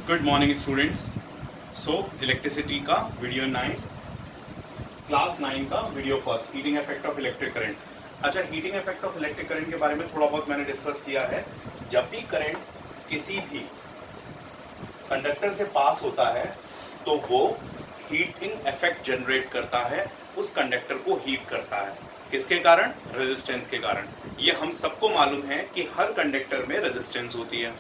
Good morning students. So electricity का video 9 class 9 का video first, heating effect of electric current. अच्छा, heating effect of electric current के बारे में थोड़ा बहुत मैंने डिस्कस किया है। जब भी करंट किसी भी कंडक्टर से पास होता है तो वो हीटिंग इफेक्ट जनरेट करता है, उस कंडक्टर को हीट करता है। किसके कारण? रेजिस्टेंस के कारण। ये हम सबको मालूम है कि हर कंडक्टर में रेजिस्टेंस होती है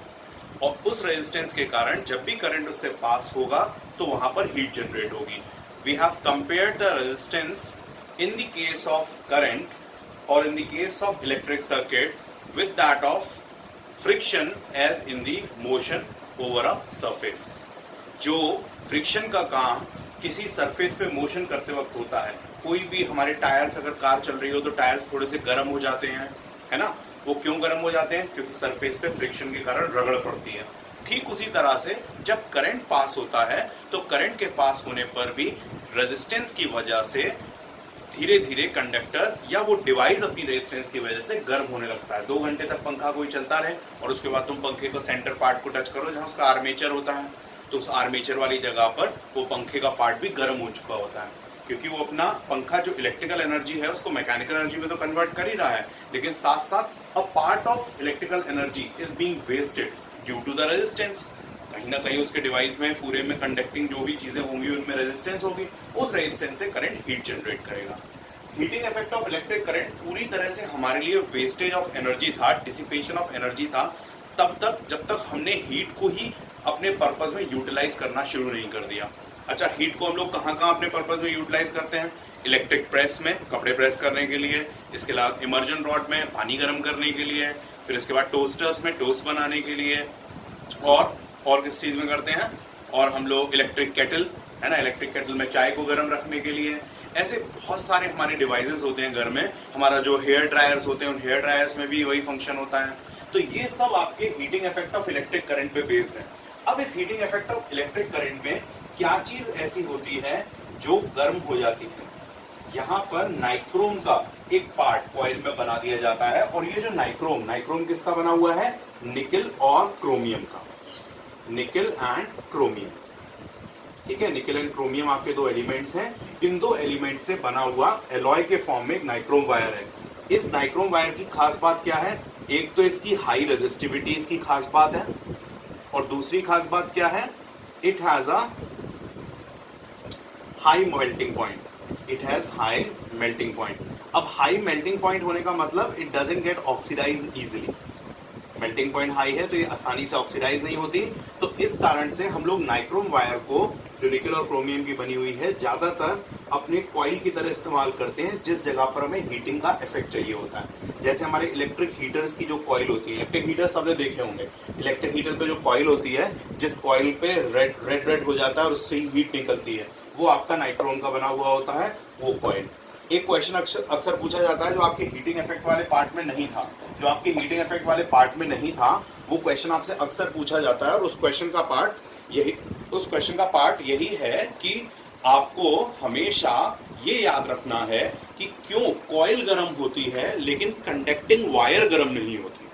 और उस रेजिस्टेंस के कारण जब भी करंट उससे पास होगा तो वहां पर हीट जनरेट होगी। We have compared the resistance in the case of current और in the case of electric circuit with that of friction as in the motion over a surface. जो फ्रिक्शन का काम किसी सरफेस पे motion करते वक्त होता है, कोई भी हमारे टायर्स, अगर कार चल रही हो तो टायर्स थोड़े से गर्म हो जाते हैं, है ना। वो क्यों गर्म हो जाते हैं? क्योंकि सरफेस पे फ्रिक्शन के कारण रगड़ पड़ती है। ठीक उसी तरह से जब करंट पास होता है तो करंट के पास होने पर भी रेजिस्टेंस की वजह से धीरे धीरे कंडक्टर या वो डिवाइस अपनी रेजिस्टेंस की वजह से गर्म होने लगता है। 2 घंटे तक पंखा कोई चलता रहे और उसके बाद तुम पंखे को सेंटर पार्ट को टच करो जहां उसका आर्मेचर होता है, तो उस आर्मेचर वाली जगह पर वो पंखे का पार्ट भी गर्म हो चुका होता है, क्योंकि वो अपना पंखा जो इलेक्ट्रिकल एनर्जी है उसको मैकेनिकल एनर्जी में तो कन्वर्ट कर ही रहा है, लेकिन साथ साथ a part of electrical energy is being wasted due to the resistance. कहीं ना कहीं उसके डिवाइस में, पूरे में कंडक्टिंग जो भी चीजें होंगी उनमें रेजिस्टेंस होगी, उस रेजिस्टेंस से करंट हीट जनरेट करेगा। Heating effect of electric current पूरी तरह से हमारे लिए वेस्टेज ऑफ एनर्जी था, डिसिपेशन ऑफ एनर्जी था, तब तक जब तक हमने हीट को ही अपने पर्पस में यूटिलाइज करना शुरू नहीं कर दिया। अच्छा, हीट को हम लोग कहाँ कहाँ अपने पर्पस में यूटिलाइज करते हैं? इलेक्ट्रिक प्रेस में कपड़े प्रेस करने के लिए, इसके अलावा इमर्जन रॉड में पानी गर्म करने के लिए, फिर इसके बाद टोस्टर्स में टोस्ट बनाने के लिए, और किस चीज़ में करते हैं? और हम लोग इलेक्ट्रिक केटल, है ना, इलेक्ट्रिक केटल में चाय को गर्म रखने के लिए। ऐसे बहुत सारे हमारे डिवाइसेस होते हैं घर में। हमारा जो हेयर ड्रायर्स होते हैं, उन हेयर ड्रायर्स में भी वही फंक्शन होता है। तो ये सब आपके heating effect of electric current पे बेस्ड है। अब इस heating effect of electric current में क्या चीज ऐसी होती है जो गर्म हो जाती है? यहाँ पर नाइक्रोम का एक पार्ट कॉइल में बना दिया जाता है, और ये जो नाइक्रोम किसका बना हुआ है? निकल और क्रोमियम का, निकल एंड क्रोमियम। ठीक है, निकल एंड क्रोमियम आपके दो एलिमेंट्स हैं। इन दो एलिमेंट से बना हुआ एलॉय के फॉर्म में एक नाइक्रोम वायर है। इस नाइक्रोम वायर की खास बात क्या है? एक तो इसकी हाई रेजिस्टिविटी इसकी खास बात है, और दूसरी खास बात क्या है? It has a high melting point. It has high melting point. अब हाई मेल्टिंग पॉइंट होने का मतलब it doesn't get oxidise easily. Melting point high है तो ये आसानी से ऑक्सीडाइज नहीं होती। तो इस कारण से हम लोग नाइक्रोम वायर को, जो निकल और क्रोमियम की बनी हुई है, ज्यादातर अपने कॉइल की तरह इस्तेमाल करते हैं जिस जगह पर हमें हीटिंग का इफेक्ट चाहिए होता है। जैसे हमारे इलेक्ट्रिक हीटर्स की जो कॉइल होती है, इलेक्ट्रिक हीटर सबने देखे होंगे। इलेक्ट्रिक हीटर पे जो कॉइल होती है, जिस कॉइल पे रेड हो जाता है और उससे ही हीट निकलती है, वो आपका नाइक्रोम का बना हुआ होता है, वो कॉइल। एक क्वेश्चन अक्सर पूछा जाता है जो आपके हीटिंग इफेक्ट वाले पार्ट में नहीं था, वो क्वेश्चन आपसे अक्सर पूछा जाता है, और उस क्वेश्चन का पार्ट यही है कि आपको हमेशा ये याद रखना है कि क्यों कॉइल गर्म होती है लेकिन कंडक्टिंग वायर गर्म नहीं होती।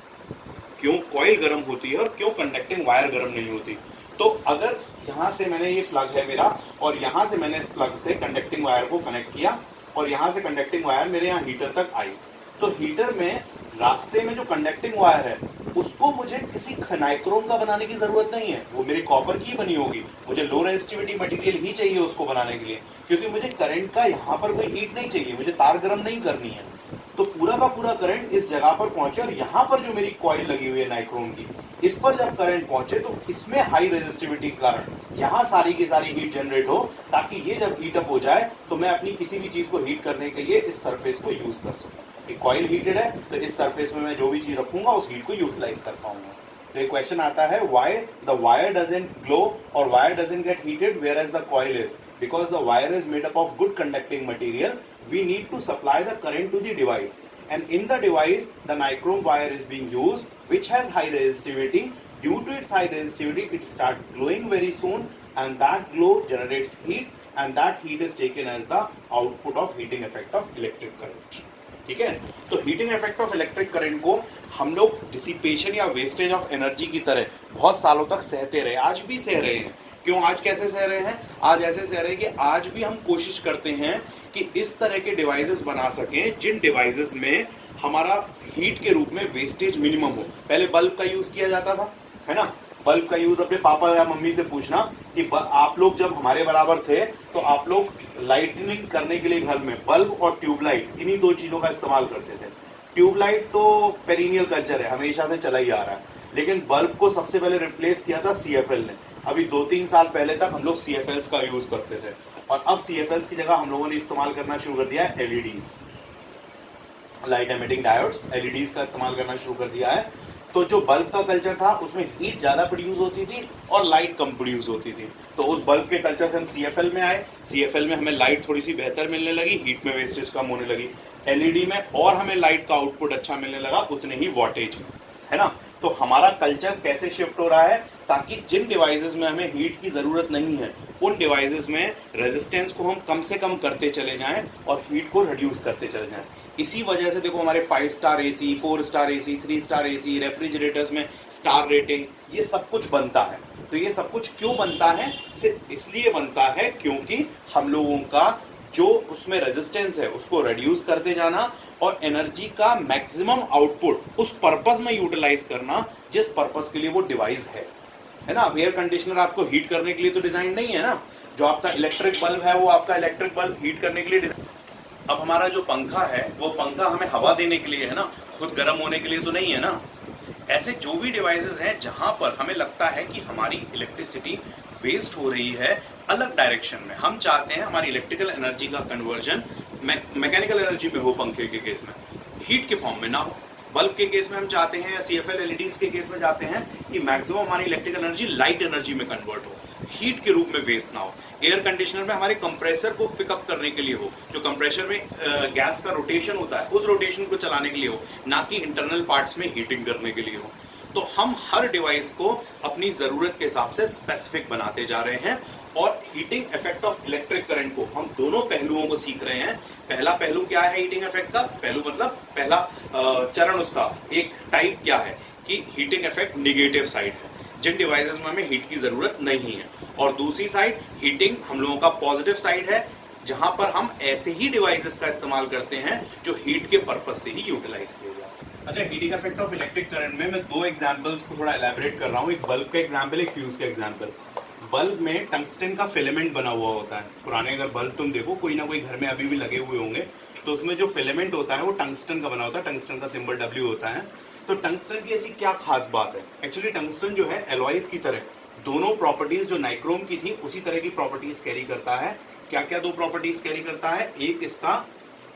क्यों कॉइल गर्म होती है और क्यों कंडक्टिंग वायर गर्म नहीं होती? तो अगर यहां से मैंने, ये प्लग है मेरा, और यहां से मैंने इस प्लग से कंडक्टिंग वायर को कनेक्ट किया, और यहां से कंडक्टिंग वायर मेरे यहाँ हीटर तक आई, तो हीटर में रास्ते में जो कंडक्टिंग वायर है उसको मुझे किसी नाइक्रोम का बनाने की जरूरत नहीं है, वो मेरे कॉपर की बनी होगी। मुझे लो रेजिस्टिविटी मटेरियल ही चाहिए उसको बनाने के लिए, क्योंकि मुझे करंट का यहाँ पर कोई हीट नहीं चाहिए, मुझे तार गर्म नहीं करनी है। तो पूरा का पूरा करंट इस जगह पर पहुंचे, और यहाँ पर जो मेरी कॉइल लगी हुई है नाइक्रोम की, इस पर जब करंट पहुंचे तो इसमें हाई रेजिस्टिविटी के कारण यहाँ सारी की सारी हीट जनरेट हो, ताकि ये जब हीट अप हो जाए तो मैं अपनी किसी भी चीज को हीट करने के लिए इस सरफेस को यूज कर सकूं। ये कॉइल हीटेड है तो इस सरफेस में मैं जो भी चीज रखूंगा उस हीट को यूटिलाइज कर पाऊंगा। तो एक क्वेश्चन आता है, why the wire doesn't glow और wire doesn't get heated whereas the coil is? Because the wire is made up of good conducting material, we need to supply the current to the device, and in the device the nichrome wire is being used, which has high resistivity. Due to its high resistivity, it starts glowing very soon, and that glow generates heat, and that heat is taken as the output of heating effect of electric current. ठीक है। तो heating effect of electric current को हम लोग dissipation या wastage of energy की तरह बहुत सालों तक सहते रहे, आज भी सह रहे हैं। क्यों आज कैसे सह रहे हैं? आज ऐसे सह रहे हैं कि आज भी हम कोशिश करते हैं कि इस तरह के डिवाइसेस बना सकें जिन डिवाइसेस में हमारा हीट के रूप में वेस्टेज मिनिमम हो। पहले बल्ब का यूज किया जाता था, है ना। बल्ब का यूज अपने पापा या मम्मी से पूछना कि आप लोग जब हमारे बराबर थे तो आप लोग लाइटनिंग करने के लिए घर में बल्ब और ट्यूबलाइट, इन्हीं दो चीजों का इस्तेमाल करते थे। ट्यूबलाइट तो पेरिनियल कल्चर है, हमेशा से चला ही आ रहा है, लेकिन बल्ब को सबसे पहले रिप्लेस किया था CFL ने। अभी 2-3 साल पहले तक हम लोग CFLs का यूज करते थे, और अब CFLs की जगह हम लोगों ने इस्तेमाल करना शुरू कर दिया है LEDs, light emitting diodes, LEDs का इस्तेमाल करना शुरू कर दिया है। तो जो बल्ब का कल्चर था उसमें हीट ज्यादा प्रोड्यूस होती थी और लाइट कम प्रोड्यूस होती थी। तो उस बल्ब के कल्चर से हम CFL में आए, CFL में हमें लाइट थोड़ी सी बेहतर मिलने लगी, हीट में वेस्टेज कम होने लगी। LED में और हमें लाइट का आउटपुट अच्छा मिलने लगा, उतने ही वॉटेज में, है ना। तो हमारा कल्चर कैसे शिफ्ट हो रहा है, ताकि जिन डिवाइसेस में हमें हीट की जरूरत नहीं है उन डिवाइसेस में रेजिस्टेंस को हम कम से कम करते चले जाएं और हीट को रिड्यूस करते चले जाएं। इसी वजह से देखो हमारे 5 star AC, 4 star AC, 3 star AC, refrigerators में स्टार रेटिंग, ये सब कुछ बनता है। तो ये सब कुछ क्यों बनता है? सिर्फ इसलिए बनता है क्योंकि हम लोगों का जो उसमें रेजिस्टेंस है उसको रिड्यूस करते जाना और एनर्जी का मैक्सिमम आउटपुट उस पर्पस में यूटिलाइज करना जिस पर्पस के लिए वो डिवाइस है ना। अब एयर कंडीशनर आपको हीट करने के लिए तो डिजाइन नहीं है ना, जो आपका इलेक्ट्रिक बल्ब है वो आपका इलेक्ट्रिक बल्ब हीट करने के लिए डिजाइन। अब हमारा जो पंखा है वो पंखा हमें हवा देने के लिए है ना, खुद गर्म होने के लिए तो नहीं है ना। ऐसे जो भी डिवाइसेस हैं जहां पर हमें लगता है कि हमारी इलेक्ट्रिसिटी वेस्ट हो रही है अलग डायरेक्शन में, हम चाहते हैं हमारी इलेक्ट्रिकल एनर्जी का कन्वर्जन मैकेनिकल एनर्जी में हो, पंखे के केस में हीट के फॉर्म में ना हो। बल्ब के केस में हम चाहते हैं, या CFL LEDs के केस में चाहते हैं कि मैक्सिमम हमारी इलेक्ट्रिकल एनर्जी लाइट एनर्जी में कन्वर्ट हो, हीट के रूप में वेस्ट ना हो। एयर कंडीशनर में हमारे कंप्रेसर को पिकअप करने के लिए हो, जो कंप्रेसर में गैस का रोटेशन होता है उस रोटेशन को चलाने के लिए हो, ना कि इंटरनल पार्ट्स में हीटिंग करने के लिए हो। तो हम हर डिवाइस को अपनी जरूरत के हिसाब से स्पेसिफिक बनाते जा रहे हैं, और heating effect of electric current को हम दोनों पहलुओं को सीख रहे हैं। पहला पहलू क्या है हीटिंग इफेक्ट का? पहलू मतलब पहला चरण, उसका एक टाइप क्या है कि हीटिंग इफेक्ट निगेटिव साइड है, जिन डिवाइसेस में हमें हीट की जरूरत नहीं है, और दूसरी साइड हीटिंग हम लोगों का पॉजिटिव साइड है, जहां पर हम ऐसे ही डिवाइसेस का इस्तेमाल करते हैं जो हीट के पर्पस से ही यूटिलाइज किए जाते हैं। अच्छा, heating effect of electric current में मैं 2 एग्जांपल्स को थोड़ा एलैबोरेट कर रहा हूँ, एक बल्ब का एग्जांपल, एक फ्यूज का एग्जांपल। बल्ब में टंगस्टन का फिलामेंट बना हुआ होता है। पुराने अगर बल्ब तुम देखो, कोई ना कोई घर में अभी भी लगे हुए होंगे, तो उसमें जो फिलामेंट होता है वो टंगस्टन का बना होता है, टंगस्टन का सिंबल W होता है। तो टंगस्टन की ऐसी क्या खास बात है? एक्चुअली टंगस्टन जो है एलॉयज की तरह दोनों प्रॉपर्टीज जो नाइक्रोम की थी उसी तरह की प्रॉपर्टीज कैरी करता है। क्या क्या 2 प्रॉपर्टीज कैरी करता है? एक इसका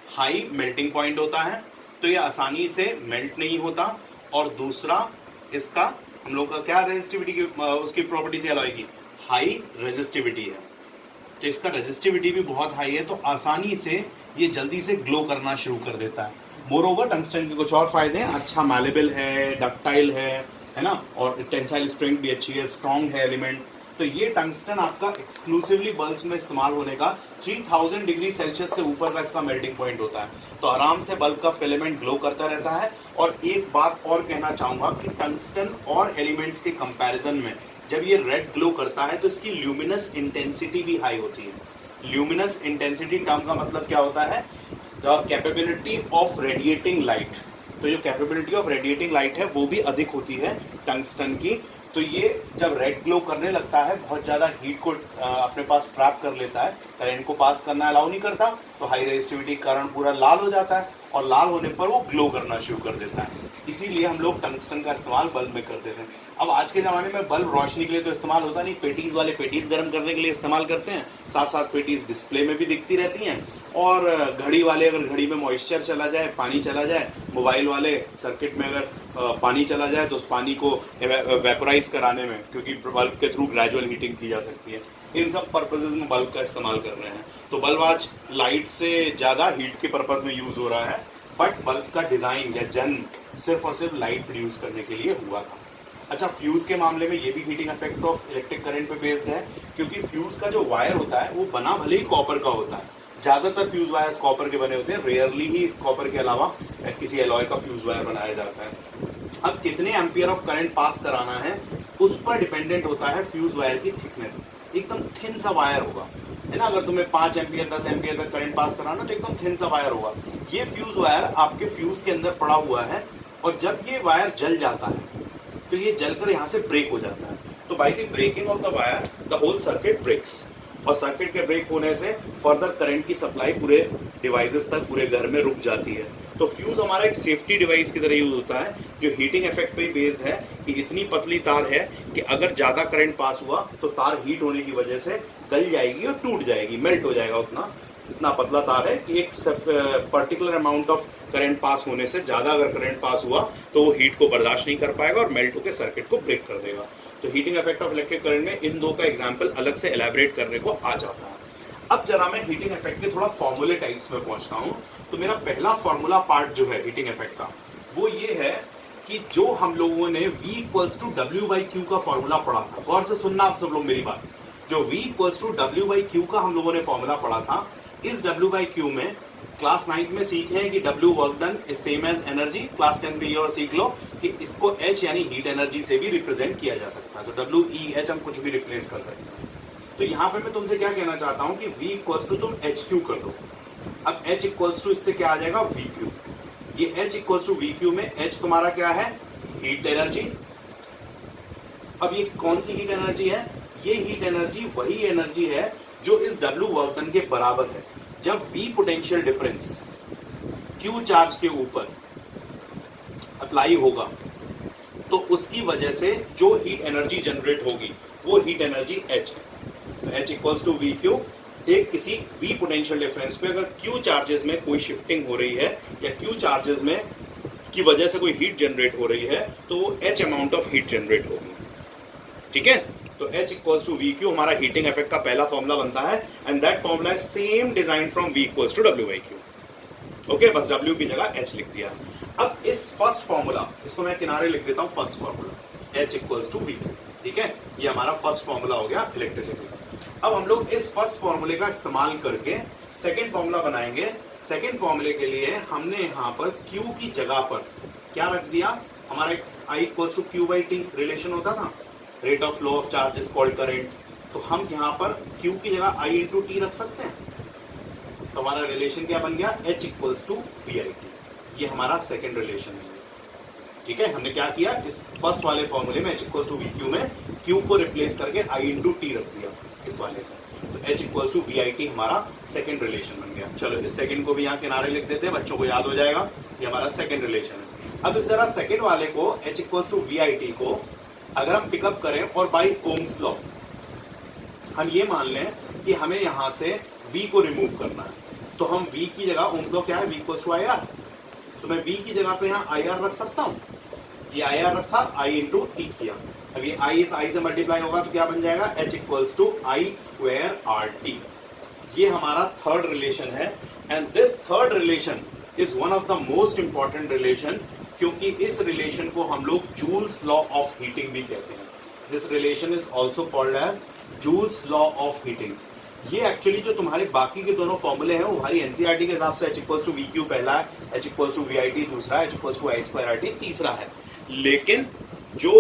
हाई मेल्टिंग पॉइंट होता है, तो ये आसानी से मेल्ट नहीं होता, और दूसरा इसका हम लोग का क्या रेजिस्टिविटी की उसकी प्रॉपर्टी थी एलॉय की? हाई रेजिस्टिविटी है। तो इसका रेजिस्टिविटी भी बहुत हाई है, तो आसानी से ये जल्दी से ग्लो करना शुरू कर देता है। मोरओवर टंगस्टन के कुछ और फायदे हैं, अच्छा मैलेबल है, डक्टाइल है ना, और टेंसाइल स्ट्रेंथ भी अच्छी है, स्ट्रॉन्ग है एलिमेंट। तो ये टंगस्टन आपका एक्सक्लूसिवली बल्ब्स में इस्तेमाल होने का 3000 डिग्री सेल्सियस से ऊपर का इसका मेल्टिंग पॉइंट होता है, तो आराम से बल्ब का फिलामेंट ग्लो करता रहता है। और एक बात और कहना चाहूंगा कि टंगस्टन और एलिमेंट्स के कंपैरिजन में जब ये रेड ग्लो करता है तो इसकी ल्यूमिनस इंटेंसिटी भी हाई होती है। ल्यूमिनस इंटेंसिटी टर्म का मतलब क्या होता है? The capability of radiating light. तो जो कैपेबिलिटी ऑफ रेडिएटिंग लाइट है वो भी अधिक होती है टंगस्टन की। तो ये जब रेड ग्लो करने लगता है, बहुत ज़्यादा हीट को अपने पास ट्रैप कर लेता है, करंट को पास करना अलाउ नहीं करता, तो हाई रेजिस्टिविटी के कारण पूरा लाल हो जाता है, और लाल होने पर वो ग्लो करना शुरू कर देता है। इसीलिए हम लोग टंगस्टन का इस्तेमाल बल्ब में करते थे। अब आज के ज़माने में बल्ब रोशनी के लिए तो इस्तेमाल होता नहीं, पेटीज वाले पेटीज गर्म करने के लिए इस्तेमाल करते हैं, साथ साथ पेटीज डिस्प्ले में भी दिखती रहती हैं, और घड़ी वाले अगर घड़ी में मॉइस्चर चला जाए, पानी चला जाए, मोबाइल वाले सर्किट में अगर पानी चला जाए तो उस पानी को वेपोराइज कराने में, क्योंकि बल्ब के थ्रू ग्रेजुअल हीटिंग की जा सकती है, इन सब पर्पसेस में बल्ब का इस्तेमाल कर रहे हैं। तो बल्ब आज लाइट से ज़्यादा हीट के पर्पस में यूज़ हो रहा है, बट बल्ब का डिज़ाइन या जन्म सिर्फ और सिर्फ लाइट प्रोड्यूस करने के लिए हुआ था। अच्छा, फ्यूज़ के मामले में ये भी heating effect of electric current पे बेस्ड है, क्योंकि फ्यूज़ का जो वायर होता है वो बना भले ही कॉपर का होता है, ज्यादातर फ्यूज वायर्स कॉपर के बने होते हैं, रेयरली ही इस कॉपर के अलावा किसी एलॉय का फ्यूज वायर बनाया जाता है। अब कितने एम्पियर ऑफ करंट पास कराना है उस पर डिपेंडेंट होता है फ्यूज वायर की थिकनेस। एकदम थिन सा वायर होगा, है ना, अगर तुम्हें 5 एम्पियर 10 एम्पियर तक करंट पास कराना तो एकदम थिन सा वायर होगा। ये फ्यूज वायर आपके फ्यूज के अंदर पड़ा हुआ है और जब ये वायर जल जाता है तो ये जलकर यहाँ से ब्रेक हो जाता है। तो by the breaking of the wire the whole circuit breaks, और सर्किट के ब्रेक होने से फर्दर करंट की सप्लाई पूरे डिवाइसेस तक पूरे घर में रुक जाती है। तो फ्यूज हमारा एक सेफ्टी डिवाइस की तरह यूज होता है जो हीटिंग इफेक्ट पे बेस्ड है कि इतनी पतली तार है कि अगर ज्यादा करंट पास हुआ तो तार हीट होने की वजह से गल जाएगी और टूट जाएगी, मेल्ट हो जाएगा। इतना पतला तार है कि एक particular amount of current pass होने से ज्यादा अगर करंट पास हुआ तो वो हीट को बर्दाश्त नहीं कर पाएगा और मेल्ट होकर सर्किट को ब्रेक कर देगा। तो heating effect of electric current में इन दो का एग्जांपल अलग से एलैबोरेट करने को आ जाता है। अब जरा मैं हीटिंग इफेक्ट के थोड़ा फॉर्मूले टाइप्स में पहुंचता हूं। तो मेरा पहला फॉर्मूला पार्ट जो है हीटिंग इफेक्ट का वो ये है कि जो हम लोगों ने V इक्वल्स टू W/Q का फॉर्मूला पढ़ा था, गौर से सुनना आप सब लोग मेरी बात, जो V इक्वल्स टू W/Q का हम लोगों ने फॉर्मूला पढ़ा था, इस W/Q में क्लास 9 में सीखे हैं कि W work done is same as energy. Class 10 में ये और सीख लो कि इसको H यानी हीट एनर्जी से भी रिप्रेजेंट किया जा सकता है। तो WEH हम कुछ भी रिप्लेस कर सकते हैं। तो यहाँ पे मैं तुमसे क्या कहना चाहता हूँ कि V इक्वल्स टू तुम HQ कर दो। अब H इक्वल्स टू इससे क्या आ जाएगा VQ। ये H इक्वल्स टू VQ में H तुम्हारा क्या है, हीट एनर्जी। अब ये कौन सी हीट एनर्जी है, ये हीट एनर्जी वही एनर्जी है जो इस W वर्क डन के बराबर है। जब V potential difference Q charge के ऊपर अप्लाई होगा तो उसकी वजह से जो हीट एनर्जी जनरेट होगी वो हीट एनर्जी H है। तो H इक्वल्स टू VQ, एक किसी V पोटेंशियल डिफरेंस पे अगर Q चार्जेस में कोई शिफ्टिंग हो रही है या Q चार्जेस में की वजह से कोई हीट जनरेट हो रही है तो वो H amount of heat generate होगी। ठीक है, तो H इक्वल्स टू VQ हमारा हीटिंग इफेक्ट का पहला फॉर्मूला बनता है and that formula is same design from V equals to W/Q। Okay, बस W की जगह H लिख दिया। अब इस फर्स्ट फॉर्मूला, इसको मैं किनारे लिख देता हूं, first formula H equals to VQ। ठीक है, ये हमारा फर्स्ट फॉर्मूला हो गया इलेक्ट्रिसिटी का। अब हम लोग इस फर्स्ट फॉर्मूले का इस्तेमाल करके सेकेंड फॉर्मूला बनाएंगे। सेकेंड फॉर्मूले के लिए हमने यहाँ पर Q की जगह पर क्या रख दिया, हमारा एक I equals to Q/T relation होता था, rate of flow of charge is called current. तो हम यहाँ पर Q की जगह I इंटू T रख सकते हैं। तो हमारा रिलेशन क्या बन गया, H इक्वल्स टू VIT। ये हमारा सेकेंड रिलेशन है। ठीक है, हमने क्या किया, इस फर्स्ट वाले फॉर्मूले में H इक्वल्स टू VQ में Q को रिप्लेस करके I इंटू T रख दिया इस वाले से। तो H इक्वल्स टू VIT हमारा सेकेंड रिलेशन बन गया। चलो इस सेकेंड को भी यहाँ किनारे लिख देते हैं, बच्चों को याद हो जाएगा, ये हमारा सेकेंड रिलेशन है। अब इस जरा सेकेंड वाले को H इक्वल्स टू VIT को अगर हम पिकअप करें और बाई ओम्स लॉ हम ये मान लें कि हमें यहां से V को रिमूव करना है, तो हम V की जगह, ओम्स लॉ क्या है, V इक्वल्स टू IR, तो मैं V की जगह पे यहाँ IR रख सकता हूँ। ये IR रखा, I इंटू T किया। अब ये I इस I से मल्टीप्लाई होगा तो क्या बन जाएगा, H equals to I square RT। ये हमारा थर्ड रिलेशन है and this third relation is one of the most important relation, क्योंकि इस रिलेशन को हम लोग जूल्स लॉ ऑफ हीटिंग भी कहते हैं। This relation is also called as Joule's law of heating. ये एक्चुअली जो तुम्हारे बाकी के दोनों फॉर्मूले हैं वो हमारी एनसीईआरटी के हिसाब से H इक्वल्स टू VQ पहला है, H इक्वल्स टू VIT दूसरा, H equals to I square RT तीसरा है। लेकिन जो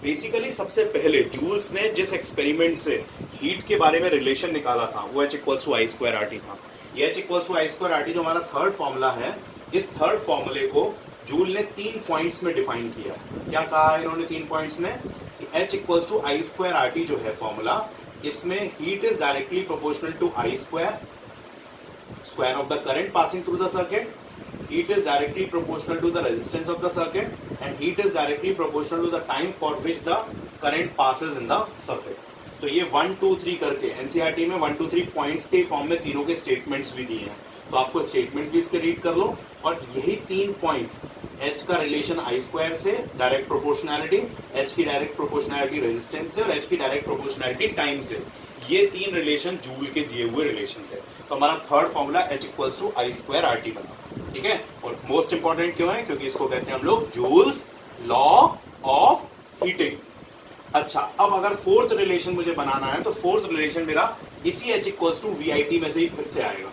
बेसिकली सबसे पहले जूल्स ने जिस एक्सपेरिमेंट से हीट के बारे में रिलेशन निकाला था वो H equals to I square RT था। ये H equals to I square RT जो हमारा थर्ड फॉर्मूला है, इस थर्ड फॉर्मूले को जूल ने 3 पॉइंट्स में डिफाइन किया। क्या कहा इन्होंने 3 पॉइंट्स में, कि H equals to I square RT जो है फॉर्मूला, इसमें heat is directly proportional to I square, square of the current passing through the circuit, heat is directly proportional to the resistance of the circuit and heat is directly proportional to the time for which the current passes in the circuit। तो ये 1 2 3 करके NCERT में 1 2 3 points के form में तीनों के statements भी दिए हैं, तो आपको स्टेटमेंट भी इसके रीड कर लो। और यही 3 पॉइंट, H का रिलेशन I स्क्वायर से डायरेक्ट प्रोपोर्शनैलिटी, H की डायरेक्ट प्रोपोर्शनैलिटी रेजिस्टेंस से और H की डायरेक्ट प्रोपोर्शनैलिटी टाइम से, ये 3 रिलेशन जूल के दिए हुए रिलेशन थे। तो हमारा third formula H equals to I square RT बना। ठीक है, और मोस्ट इंपॉर्टेंट क्यों है, क्योंकि इसको कहते हैं हम लोग जूल्स लॉ ऑफ हीटिंग। अच्छा, अब अगर फोर्थ रिलेशन मुझे बनाना है तो फोर्थ रिलेशन मेरा इसी H इक्वल्स टू VIT में से ही फिर से आएगा।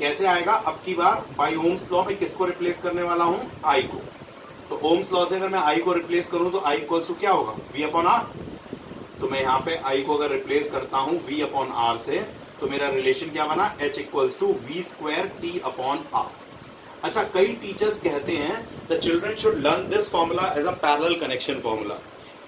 कैसे आएगा? अब की बार बाई ओम्स लॉ में किसको रिप्लेस करने वाला हूं? आई को। तो ओम्स लॉ से अगर मैं आई को रिप्लेस करूं तो आई इक्वल्स टू क्या होगा? V upon R. तो मैं यहाँ पे आई को अगर रिप्लेस करता हूं वी अपॉन आर से, तो मेरा रिलेशन क्या बना? H equals to V square T upon R. अच्छा, कई टीचर्स कहते हैं the children should learn this formula as a parallel connection formula.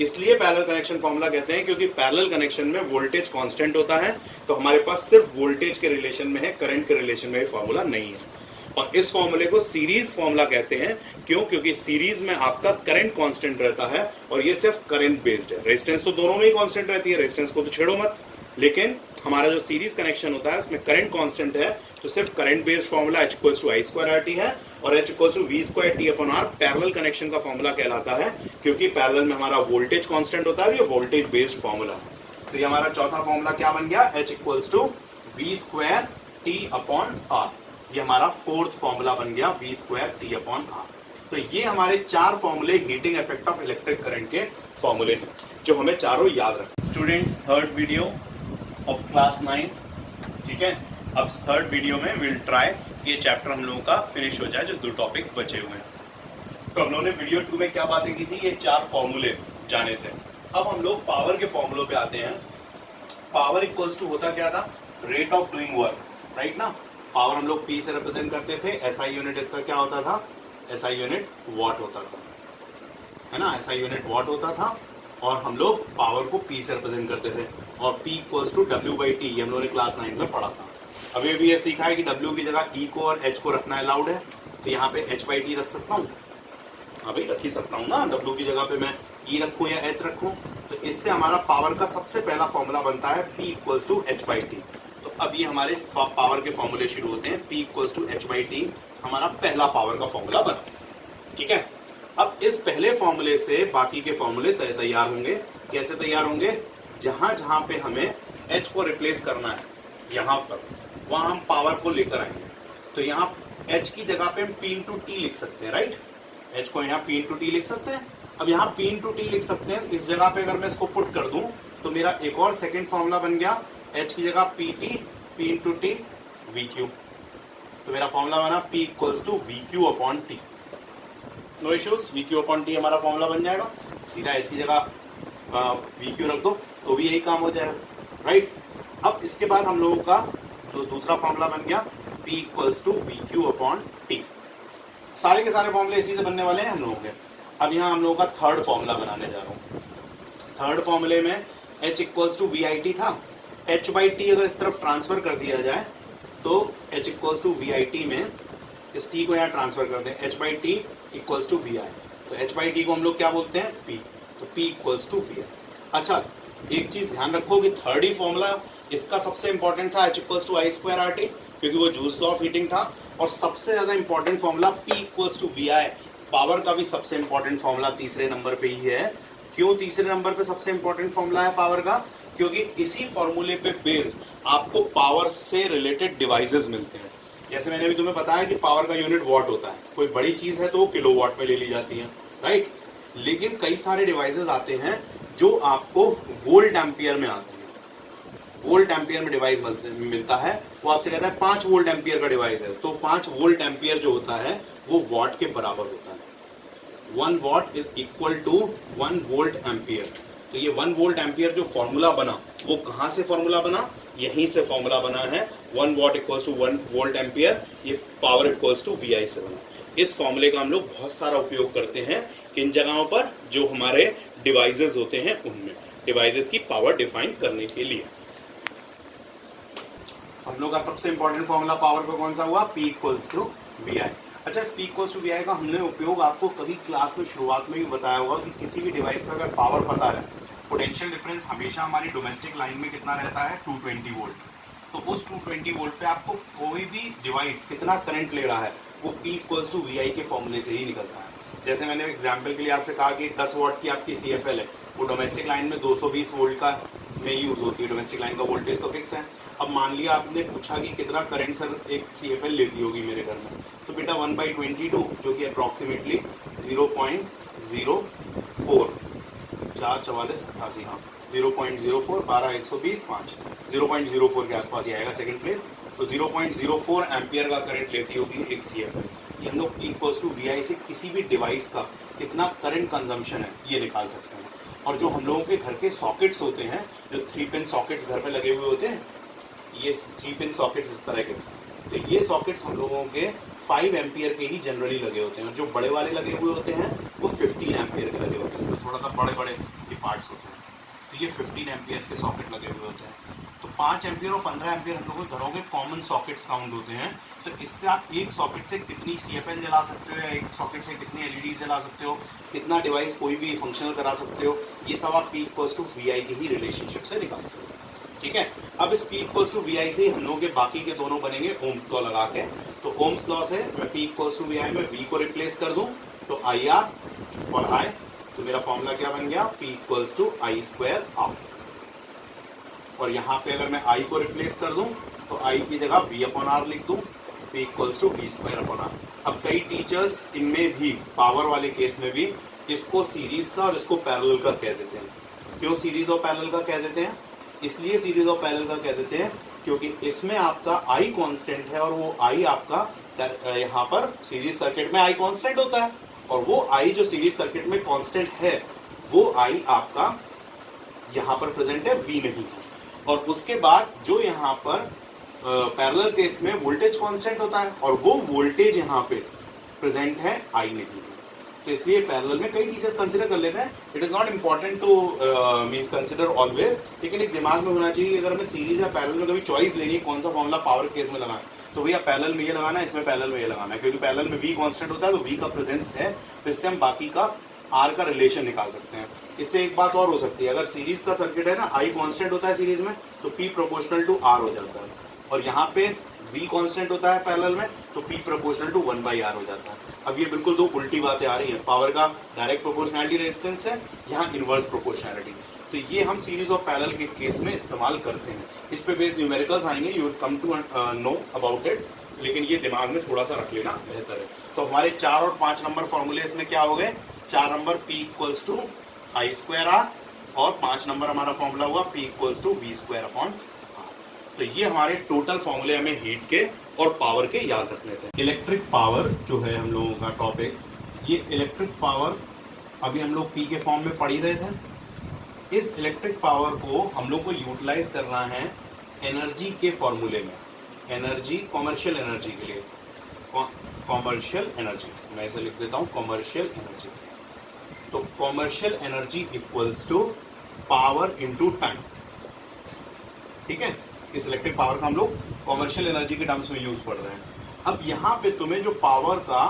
इसलिए पैरेलल कनेक्शन फॉर्मूला कहते हैं क्योंकि पैरेलल कनेक्शन में वोल्टेज कांस्टेंट होता है, तो हमारे पास सिर्फ वोल्टेज के रिलेशन में है, करंट के रिलेशन में फॉर्मूला नहीं है। और इस फॉर्मूले को सीरीज फॉर्मूला कहते हैं। क्यों? क्योंकि सीरीज में आपका करंट कांस्टेंट रहता है और ये सिर्फ करंट बेस्ड है। रेजिस्टेंस तो दोनों में ही कांस्टेंट रहती है, रेजिस्टेंस को तो छेड़ो मत, लेकिन हमारा जो सीरीज कनेक्शन होता है उसमें करंट कांस्टेंट है, तो सिर्फ current based formula H equals to I square R T है और H equals to V square T upon R parallel connection का फॉर्मूला कहलाता है, क्योंकि पैरेलल में हमारा वोल्टेज कांस्टेंट होता है, ये वोल्टेज बेस्ड फॉर्मूला है। तो ये हमारा चौथा फॉर्मूला क्या बन गया? H equals to V square T upon R. ये हमारा फोर्थ फॉर्मूला बन गया, V square T upon R. तो ये हमारे चार फॉर्मूले heating effect of electric current के फॉर्मूले हैं, जो हमें चारों याद रखें। Students, third video of class 9, ठीक है। अब थर्ड वीडियो में विल ट्राई कि ये चैप्टर हम लोगों का फिनिश हो जाए, जो 2 टॉपिक्स बचे हुए हैं। तो हम लोगों ने वीडियो 2 में क्या बातें की थी? ये 4 फॉर्मूले जाने थे। अब हम लोग पावर के फॉर्मूलों पे आते हैं। पावर इक्वल्स टू होता क्या था? Rate of doing work, right ना। पावर हम लोग पी से रिप्रेजेंट करते थे। एसआई यूनिट इसका क्या होता था? एसआई यूनिट वॉट होता था, है ना। एसआई यूनिट वॉट होता था और हम लोग पावर को पी से रिप्रेजेंट करते थे। और P equals to W by T, ये हम लोगों ने क्लास 9 में पढ़ा था। अभी भी ये सीखा है कि डब्ल्यू की जगह ई को और एच को रखना अलाउड है, तो यहाँ पे एच बाई टी रख सकता हूँ। अभी रख ही सकता हूँ ना, डब्ल्यू की जगह पे मैं ई रखूँ या एच रखूँ। तो इससे हमारा पावर का सबसे पहला फॉर्मूला बनता है P equals to H by T. तो अब ये हमारे पावर के फॉर्मूले शुरू होते हैं। P equals to H by T हमारा पहला पावर का फॉर्मूला बना, ठीक है। अब इस पहले फॉर्मूले से बाकी के फॉर्मूले तैयार होंगे। कैसे तैयार होंगे? जहां जहां पे हमें एच को रिप्लेस करना है यहाँ पर, वहां हम पावर को लेकर आएंगे। तो यहाँ एच की जगह पे हम पी इंटू टी लिख सकते हैं, राइट। एच को यहाँ पी इंटू टी लिख सकते हैं। अब यहाँ पी इंटू टी लिख सकते हैं, इस जगह पे अगर मैं इसको पुट कर दूं तो मेरा एक और सेकेंड फॉर्मूला बन गया। एच की जगह P T, P into T, V Q. तो मेरा फॉर्मूला बना P equals to V Q upon T. No issues, V Q upon T हमारा फॉर्मूला बन जाएगा। सीधा एच की जगह वी क्यू रख दो तो भी यही काम हो जाएगा, राइट। अब इसके बाद हम लोगों का जो दूसरा फॉर्मूला बन गया P equals to V Q upon T. सारे के सारे फॉर्मूले इसी से बनने वाले हैं हम लोगों के। अब यहाँ हम लोगों का थर्ड फॉर्मूला बनाने जा रहा हूँ। थर्ड फॉर्मूले में H equals to V I T था। एच बाई टी अगर इस तरफ ट्रांसफर कर दिया जाए तो H equals to V I T में इस टी को यहाँ ट्रांसफर कर दें, H by T equals to V I. तो एच बाई टी को हम लोग क्या बोलते हैं? पी। तो पी इक्वल्स टू वी आई। अच्छा, एक चीज ध्यान रखो कि थर्ड ही फॉर्मूला इसका सबसे इंपॉर्टेंट था, H equals to I square R T, क्योंकि वो जूल्स लॉ ऑफ हीटिंग था। और सबसे ज्यादा important formula P equals to V I. Power का भी सबसे इंपॉर्टेंट फॉर्मूला तीसरे नंबर पे ही है। क्यों तीसरे नंबर पे सबसे इंपॉर्टेंट फॉर्मूला है पावर का? क्योंकि इसी फॉर्मूले पे बेस्ड आपको पावर से रिलेटेड डिवाइसेस मिलते हैं। जैसे मैंने अभी तुम्हें बताया कि पावर का यूनिट वॉट होता है, कोई बड़ी चीज है तो वो किलो वॉट में ले ली जाती है, राइट। लेकिन कई सारे डिवाइसेस आते हैं जो आपको वोल्ट एम्पियर में आते हैं। वोल्ट एम्पियर में डिवाइस मिलता है, वो आपसे कहता है 5 वोल्ट एम्पियर का डिवाइस है, तो 5 वोल्ट एम्पियर जो होता है वो वॉट के बराबर होता है। 1 watt is equal to 1 volt ampere. तो ये 1 वोल्ट एम्पियर जो फॉर्मूला बना वो कहाँ से फॉर्मूला बना? यहीं से फॉर्मूला बना है। 1 watt equals to 1 volt ampere, ये power equals to V I से बना। इस फॉर्मूले का हम लोग बहुत सारा उपयोग करते हैं किन जगहों पर? जो हमारे डिवाइसेस होते हैं उनमें, डिवाइसेस की पावर डिफाइन करने के लिए। हम लोग का सबसे इंपॉर्टेंट फॉर्मूला पावर का कौन सा हुआ? पी इक्वल्स टू वी आई। अच्छा, इस पी इक्वल्स टू वी आई का हमने उपयोग आपको कभी क्लास में शुरुआत में भी बताया होगा कि किसी भी डिवाइस का अगर पावर पता है, पोटेंशियल डिफरेंस हमेशा हमारी डोमेस्टिक लाइन में कितना रहता है? 220 वोल्ट। तो उस 220 वोल्ट पे आपको कोई भी डिवाइस कितना करंट ले रहा है वो पी इक्वल्स टू वी आई के फॉर्मूले से ही निकलता है। जैसे मैंने एग्जाम्पल के लिए आपसे कहा कि 10 वॉट की आपकी CFL है, वो डोमेस्टिक लाइन में 220 वोल्ट का में यूज होती है। डोमेस्टिक लाइन का वोल्टेज तो फिक्स है। अब मान लिया आपने पूछा कि कितना करंट सर एक CFL लेती होगी मेरे घर में, तो बेटा 1/22 जो कि अप्रॉक्सीमेटली 0.04 44488, हाँ 0.04 12 120 5 0.04 के आसपास ही आएगा सेकंड प्लेस। तो 0.04 एम्पियर का करंट लेती होगी एक CFL। ये हम लोग P इक्वल्स टू VI से किसी भी डिवाइस का कितना करंट कंजम्पशन है ये निकाल सकते हैं। और जो हम लोगों के घर के सॉकेट्स होते हैं, जो 3 पिन सॉकेट्स घर पे लगे हुए होते हैं, ये 3 पिन सॉकेट्स इस तरह के, तो ये सॉकेट्स हम लोगों के 5 एम्पियर के ही जनरली लगे होते हैं, और जो बड़े वाले लगे हुए होते हैं वो 15 एम्पियर के लगे होते हैं, जो थोड़ा सा बड़े बड़े ये पार्ट्स होते हैं। तो ये 15 एम्पियर्स के सॉकेट लगे हुए होते हैं। तो 5 एम्पियर और 15 एम्पियर हम लोगों के घरों के कॉमन सॉकेट्स काउंट होते हैं। तो इससे आप एक सॉकेट से कितनी CFL जला सकते हो, या एक सॉकेट से कितनी LED जला सकते हो, कितना डिवाइस कोई भी फंक्शनल करा सकते हो, ये सब आप P इक्वल्स टू VI की ही रिलेशनशिप से निकालते हो। ठीक है, अब इस P इक्वल्स टू VI से हम लोगों के बाकी के दोनों बनेंगे ओम्स लॉ लगा के। तो ओम्स लॉ से मैं P इक्वल्स टू VI में V को रिप्लेस कर दूं तो IR और I, तो मेरा फॉर्मूला क्या बन गया, P equals to I square R। और यहाँ पे अगर मैं I को रिप्लेस कर दूं तो I की जगह V अपॉन R लिख दूं, P equals to V square upon R। अब कई टीचर्स इनमें भी पावर वाले केस में भी इसको सीरीज का और इसको पैरेलल का कह देते हैं। क्यों सीरीज और पैरेलल का कह देते हैं? इसलिए सीरीज और पैरेलल का कह देते हैं क्योंकि इसमें आपका I कांस्टेंट है, और वो I आपका यहाँ पर सीरीज सर्किट में I कांस्टेंट होता है, और वो I जो सीरीज सर्किट में कांस्टेंट है वो I आपका यहाँ पर प्रेजेंट है, V नहीं है। और उसके बाद जो यहाँ पर पैरेलल केस में वोल्टेज कांस्टेंट होता है, और वो वोल्टेज यहाँ पे प्रेजेंट है, I नहीं है। तो इसलिए पैरेलल में कई टीचर्स कंसीडर कर लेते हैं। It is not important to means consider always, लेकिन एक दिमाग में होना चाहिए अगर हमें सीरीज या पैरेलल में कभी चॉइस लेनी है कौन सा फॉर्मूला पावर केस में लगाना है, तो भैया पैरेलल में ये लगाना है, इसमें पैरेलल में ये लगाना है, क्योंकि पैरेलल में V कांस्टेंट होता है तो V का प्रेजेंस है, तो इससे हम बाकी का R का रिलेशन निकाल सकते हैं। इससे एक बात और हो सकती है, अगर सीरीज का सर्किट है ना, I कांस्टेंट होता है सीरीज में तो P प्रोपोर्शनल टू R हो जाता है, और यहाँ पे V कांस्टेंट होता है पैरेलल में तो P प्रोपोर्शनल टू 1/R हो जाता है। अब ये बिल्कुल दो उल्टी बातें आ रही हैं, पावर का डायरेक्ट प्रोपोर्शनैलिटी रेजिस्टेंस है, यहाँ इनवर्स प्रोपोर्शनैलिटी। तो ये हम सीरीज और पैरेलल के केस में इस्तेमाल करते हैं। इस पे बेस्ड न्यूमेरिकल्स आएंगे, you will come to know about it, लेकिन ये दिमाग में थोड़ा सा रख लेना बेहतर है। तो हमारे 4 और 5 नंबर फॉर्मूले इसमें क्या हो गए, 4 number P equals to I square R, और 5 नंबर हमारा फॉर्मूला हुआ P equals to V square upon R। तो ये हमारे टोटल फॉर्मूले हमें हीट के और पावर के याद रखने थे। इलेक्ट्रिक पावर जो है हम लोगों का टॉपिक, ये इलेक्ट्रिक पावर अभी हम लोग P के फॉर्म में पढ़ ही रहे थे। इस इलेक्ट्रिक पावर को हम लोग को यूटिलाइज करना है एनर्जी के फॉर्मूले में, एनर्जी कॉमर्शियल एनर्जी के लिए, कॉमर्शियल एनर्जी, मैं इसे लिख देता हूँ कॉमर्शियल एनर्जी। तो commercial energy equals to power into time. ठीक है, इस इलेक्ट्रिक पावर का हम लोग कॉमर्शियल एनर्जी के टर्म्स में यूज पढ़ रहे हैं। अब यहाँ पे तुम्हें जो पावर का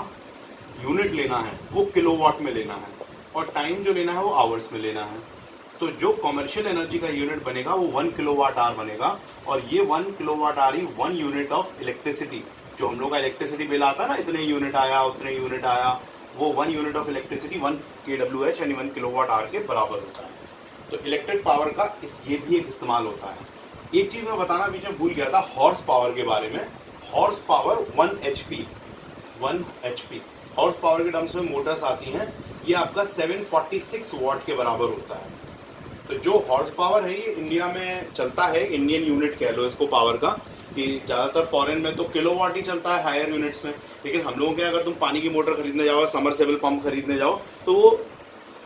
यूनिट लेना है वो किलोवाट में लेना है, और टाइम जो लेना है वो आवर्स में लेना है। तो जो कॉमर्शियल एनर्जी का यूनिट बनेगा वो 1 किलोवाट आवर बनेगा, और ये 1 kilowatt hour he 1 unit of electricity, जो हम लोग का इलेक्ट्रिसिटी बिल आता है ना, इतने यूनिट आया उतने यूनिट आया, वो 1 यूनिट ऑफ इलेक्ट्रिसिटी 1 kWh यानी 1 किलोवाट आवर के बराबर होता है। तो इलेक्ट्रिक पावर का ये भी एक इस्तेमाल होता है। एक चीज मैं बताना बीच में भूल गया था हॉर्स पावर के बारे में। Horse power 1 HP horse power के टर्म्स में मोटर्स आती हैं, ये आपका 746 वॉट के बराबर होता है। तो जो हॉर्स पावर है ये इंडिया में चलता है, इंडियन यूनिट कह लो इसको पावर का, कि ज़्यादातर फॉरेन में तो किलोवाट ही चलता है हायर यूनिट्स में, लेकिन हम लोगों के अगर तुम पानी की मोटर खरीदने जाओ, समरसेबल पंप खरीदने जाओ, तो वो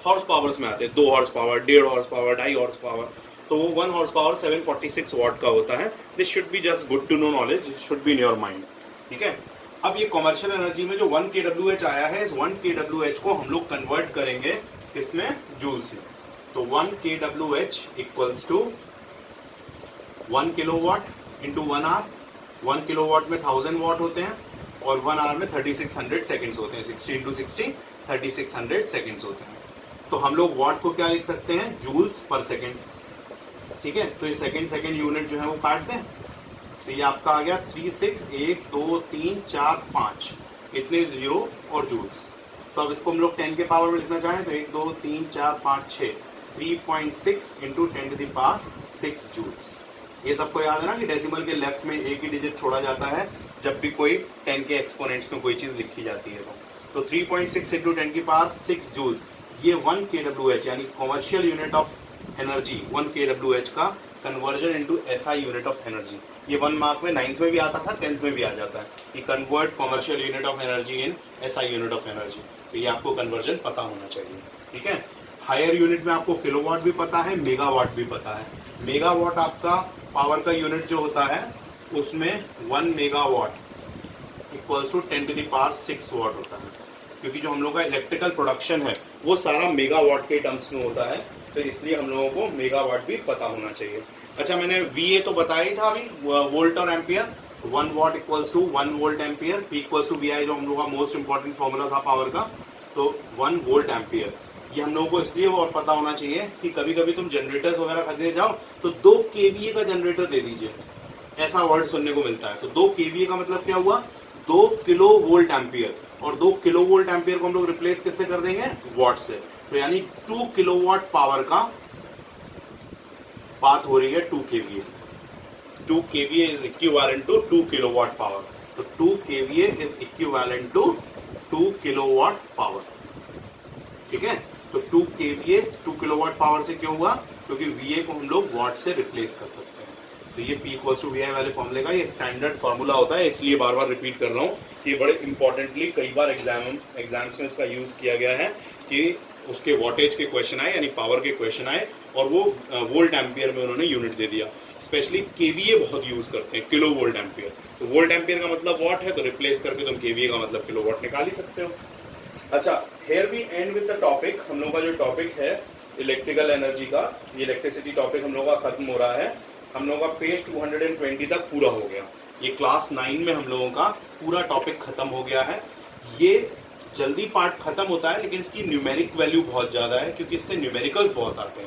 हॉर्स पावर्स में आते हैं, 2 horse power, 1.5 horse power, 2.5 horse power. तो वो 1 हॉर्स पावर 746 वॉट का होता है। This should be just good to know knowledge, should be in your mind. ठीक है, अब ये कॉमर्शियल एनर्जी में जो 1 kWh आया है, इस 1 kWh को हम लोग कन्वर्ट करेंगे किसमें, जूल्स में। तो 1 kWh equals to 1 kilowatt into 1 hour. 1 kilowatt में 1000 वॉट होते हैं, और 1 आवर में 3600 सेकेंड्स होते हैं। 60 इंटू 60 3600 सेकेंड्स होते हैं। तो हम लोग वॉट को क्या लिख सकते हैं, जूल्स पर सेकेंड। ठीक है, तो ये सेकेंड यूनिट जो है वो काट दें, तो ये आपका आ गया 36, 1 2 3 4 5, इतने जीरो और जूल्स। तो अब इसको हम लोग 10 के पावर में लिखना चाहें तो 1 2 3 4 5 6, 3.6 into 10 to the power 6 joules. ये सबको याद है ना कि डेसिमल के लेफ्ट में एक ही डिजिट छोड़ा जाता है जब भी कोई 10 के एक्सपोनेंट्स में कोई चीज लिखी जाती है। तो 3.6 इंटू 10 की पावर 6 जूल्स, ये 1 kWh यानी commercial unit of energy 1 kWh का conversion into SI unit of energy. ये 1 मार्क में 9th में भी आता था, 10th में भी आ जाता है कि convert commercial unit of energy in SI unit of energy. तो ये आपको कन्वर्जन पता होना चाहिए, ठीक है। हायर यूनिट में आपको किलोवाट भी पता है, मेगावाट भी पता है। मेगावाट आपका पावर का यूनिट जो होता है उसमें 1 मेगावाट इक्वल्स टू 10⁶ वाट होता है, क्योंकि जो हम लोग का इलेक्ट्रिकल प्रोडक्शन है वो सारा मेगावाट के टर्म्स में होता है, तो इसलिए हम लोगों को मेगावाट भी पता होना चाहिए। अच्छा, मैंने VA तो बताया ही था अभी, वोल्ट और ampere. 1 watt equals to 1 volt ampere, P equals to VI जो हम लोग का मोस्ट इंपॉर्टेंट फॉर्मूला था पावर का, तो 1 वोल्ट एम्पियर। ये हम लोगों को इसलिए और पता होना चाहिए कि कभी कभी तुम जनरेटर्स वगैरह खरीदने जाओ तो 2 kVA का जनरेटर दे दीजिए, ऐसा वर्ड सुनने को मिलता है। तो 2 kVA का मतलब क्या हुआ, 2 किलो वोल्ट एम्पियर, और 2 किलो वोल्ट एम्पियर को हम लोग रिप्लेस किससे कर देंगे, वॉट से। तो यानी 2 किलोवाट पावर का बात हो रही है 2 kVA। 2 kVA इज इक्विवेलेंट टू 2 किलोवाट पावर। तो 2 kVA इज इक्विवेलेंट टू 2 किलोवाट पावर, ठीक है। तो 2 kVA 2 किलोवाट पावर से क्यों हुआ, क्योंकि VA को हम लोग वॉट से रिप्लेस कर सकते हैं। तो ये P इक्वल्स टू VI वाले फॉर्मूले का ये स्टैंडर्ड फॉर्मूला होता है, इसलिए बार बार रिपीट कर रहा हूँ कि बड़े इंपॉर्टेंटली कई बार एग्जाम्स में इसका यूज किया गया है कि उसके वॉटेज के क्वेश्चन आए, यानी पावर के क्वेश्चन आए, और वो वोल्ट एम्पियर में उन्होंने यूनिट दे दिया। स्पेशली KVA बहुत यूज करते हैं, किलो वोल्ट एम्पियर। तो वोल्ट एम्पियर का मतलब वॉट है, तो रिप्लेस करके तुम KVA का मतलब किलो वॉट निकाल ही सकते हो। अच्छा, here we end with the topic. हम लोग का जो टॉपिक है इलेक्ट्रिकल एनर्जी का, ये इलेक्ट्रिसिटी टॉपिक हम लोग का खत्म हो रहा है। हम लोग का पेज 220 तक पूरा हो गया। ये क्लास 9 में हम लोगों का पूरा टॉपिक खत्म हो गया है। ये जल्दी पार्ट खत्म होता है, लेकिन इसकी न्यूमेरिक वैल्यू बहुत ज्यादा है, क्योंकि इससे न्यूमेरिकल्स बहुत आते हैं।